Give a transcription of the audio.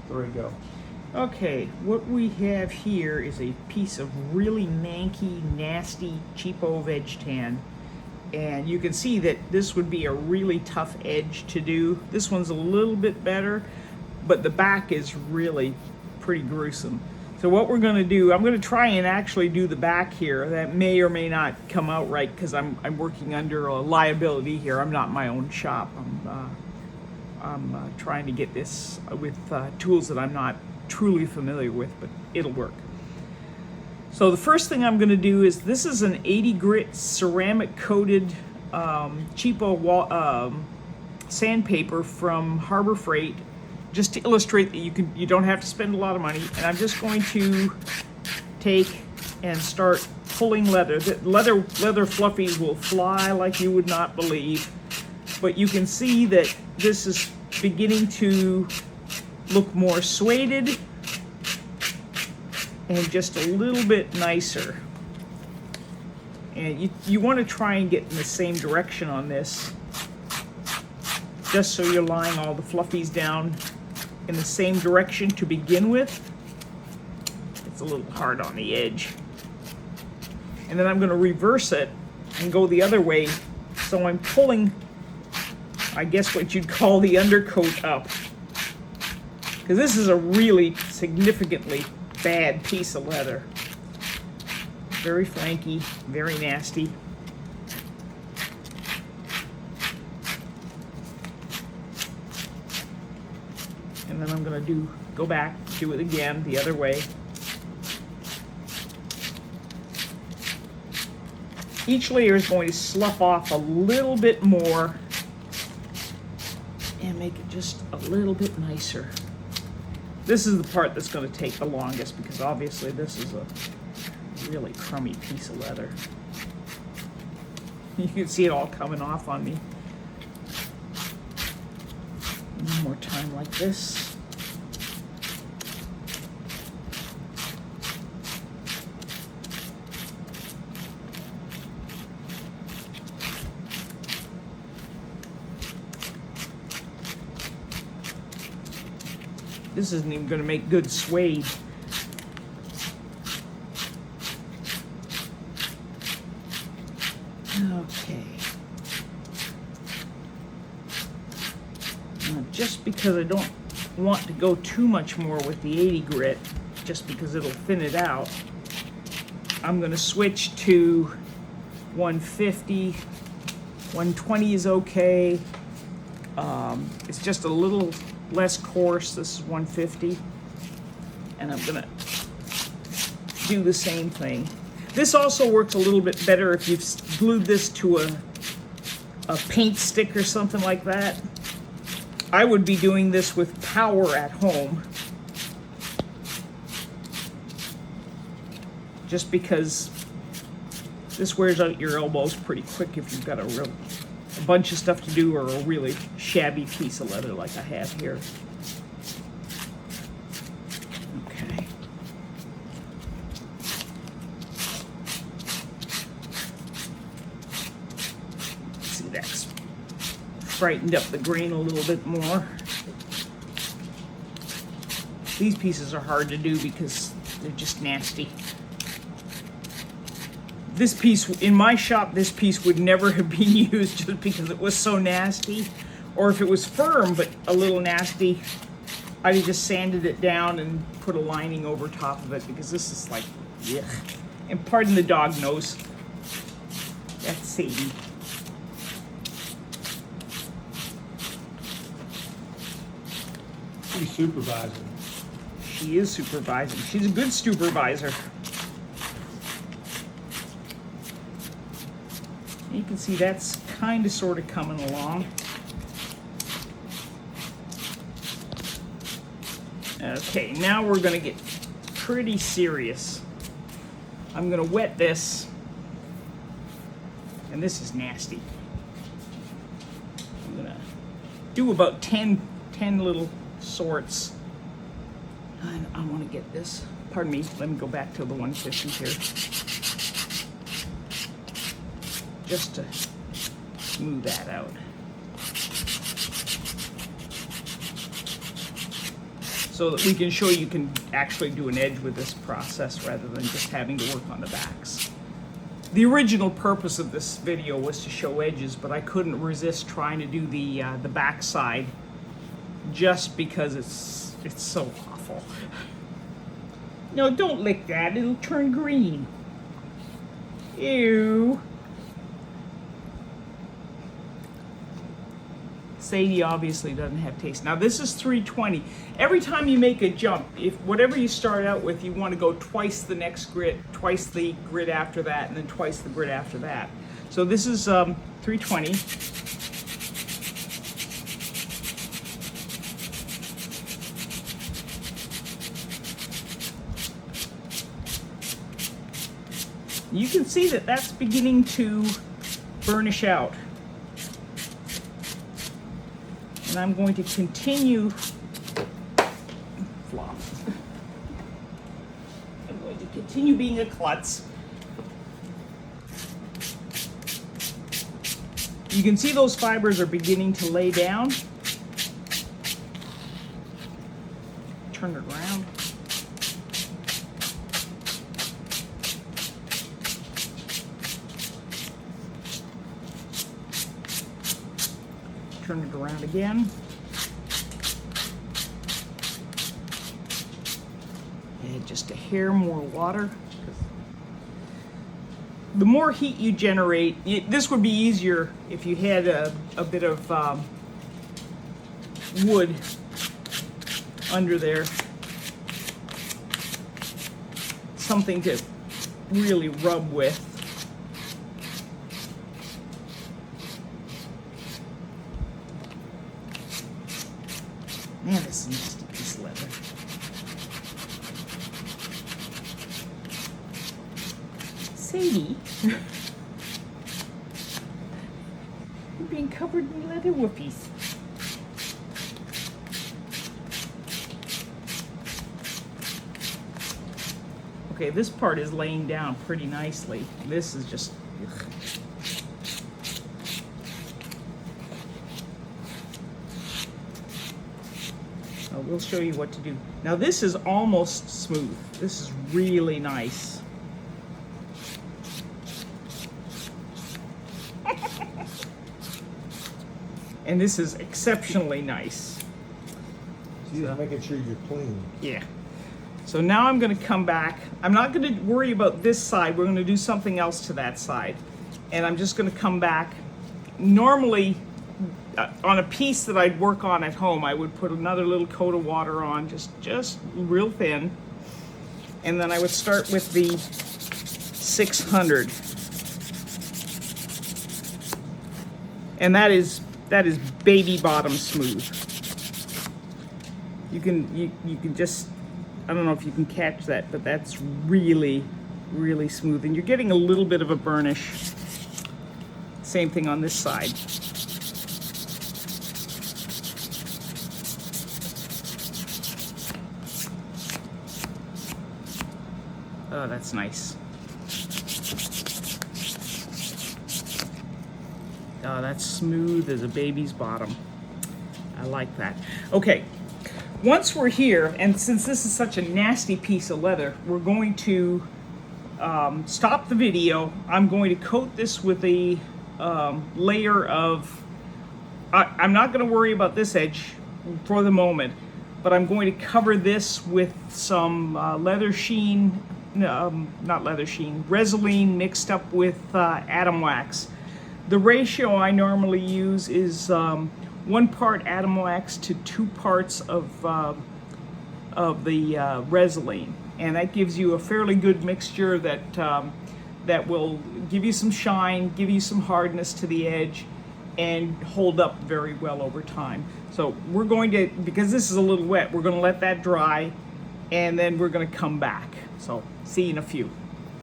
There we go. Okay, what we have here is a piece of really manky, nasty, cheapo veg tan. And you can see that this would be a really tough edge to do. This one's a little bit better, but the back is really pretty gruesome. So what we're gonna do, I'm gonna try and actually do the back here. That may or may not come out right because I'm working under a liability here. I'm not my own shop. I'm trying to get this with tools that I'm not truly familiar with, but it'll work. So the first thing I'm going to do is, this is an 80 grit ceramic coated cheapo sandpaper from Harbor Freight, just to illustrate that you don't have to spend a lot of money. And I'm just going to take and start pulling leather. The leather fluffies will fly like you would not believe, but you can see that this is beginning to look more sueded and just a little bit nicer. And you want to try and get in the same direction on this, just so you're lying all the fluffies down in the same direction to begin with. It's a little hard on the edge. And then I'm going to reverse it and go the other way. So I'm pulling, I guess what you'd call the undercoat up, because this is a really significantly bad piece of leather. Very flanky, very nasty. And then I'm going to go back, do it again the other way. Each layer is going to slough off a little bit more and make it just a little bit nicer. This is the part that's going to take the longest, because obviously this is a really crummy piece of leather. You can see it all coming off on me. One more time like this. This isn't even going to make good suede. Okay. Now, just because I don't want to go too much more with the 80 grit, just because it'll thin it out, I'm going to switch to 150. 120 is okay. It's just a little less coarse. This is 150, and I'm gonna do the same thing. This also works a little bit better if you've glued this to a paint stick or something like that. I would be doing this with power at home, just because this wears out your elbows pretty quick if you've got a bunch of stuff to do, or a really shabby piece of leather like I have here. Okay. See, that's brightened up the grain a little bit more. These pieces are hard to do because they're just nasty. This piece, in my shop, this piece would never have been used just because it was so nasty. Or if it was firm but a little nasty, I'd have just sanded it down and put a lining over top of it, because this is like, yuck. And pardon the dog nose. That's Sadie. She's supervising. She is supervising. She's a good supervisor. You can see that's kind of sort of coming along. Okay, now we're going to get pretty serious. I'm going to wet this, and this is nasty. I'm going to do about 10 little sorts. And I want to get this, pardon me, let me go back to the 150 here. Just to smooth that out. so that we can show you can actually do an edge with this process rather than just having to work on the backs. The original purpose of this video was to show edges, but I couldn't resist trying to do the back side just because it's so awful. No, don't lick that, it'll turn green. Ew. Sadie obviously doesn't have taste. Now this is 320. Every time you make a jump, if whatever you start out with, you want to go twice the next grid, twice the grid after that, and then twice the grid after that. So this is 320. You can see that that's beginning to burnish out. And I'm going to continue flop. I'm going to continue being a klutz. You can see those fibers are beginning to lay down. Turn it around. Turn it around again. And just a hair more water. The more heat you generate, this would be easier if you had a bit of wood under there. Something to really rub with. Man, this is a nasty piece of leather. Sadie, you're being covered in leather whoopies. Okay, this part is laying down pretty nicely. This is just, ugh. We'll show you what to do. Now this is almost smooth. This is really nice. And this is exceptionally nice. Just making sure you're clean. Yeah. So now I'm going to come back. I'm not going to worry about this side. We're going to do something else to that side. And I'm just going to come back. Normally, on a piece that I'd work on at home, I would put another little coat of water on, just real thin. And then I would start with the 600. And that is baby bottom smooth. You can just, I don't know if you can catch that, but that's really, really smooth. And you're getting a little bit of a burnish. Same thing on this side. Oh, that's nice. Oh, that's smooth as a baby's bottom. I like that. Okay, once we're here, and since this is such a nasty piece of leather, we're going to stop the video. I'm going to coat this with a layer of, I'm not going to worry about this edge for the moment, but I'm going to cover this with some leather sheen, not leather sheen, Resolene mixed up with Atom Wax. The ratio I normally use is 1 part Atom Wax to 2 parts of the Resolene, and that gives you a fairly good mixture that will give you some shine, give you some hardness to the edge, and hold up very well over time. So we're going to, because this is a little wet, we're going to let that dry, and then we're going to come back. So see you in a few.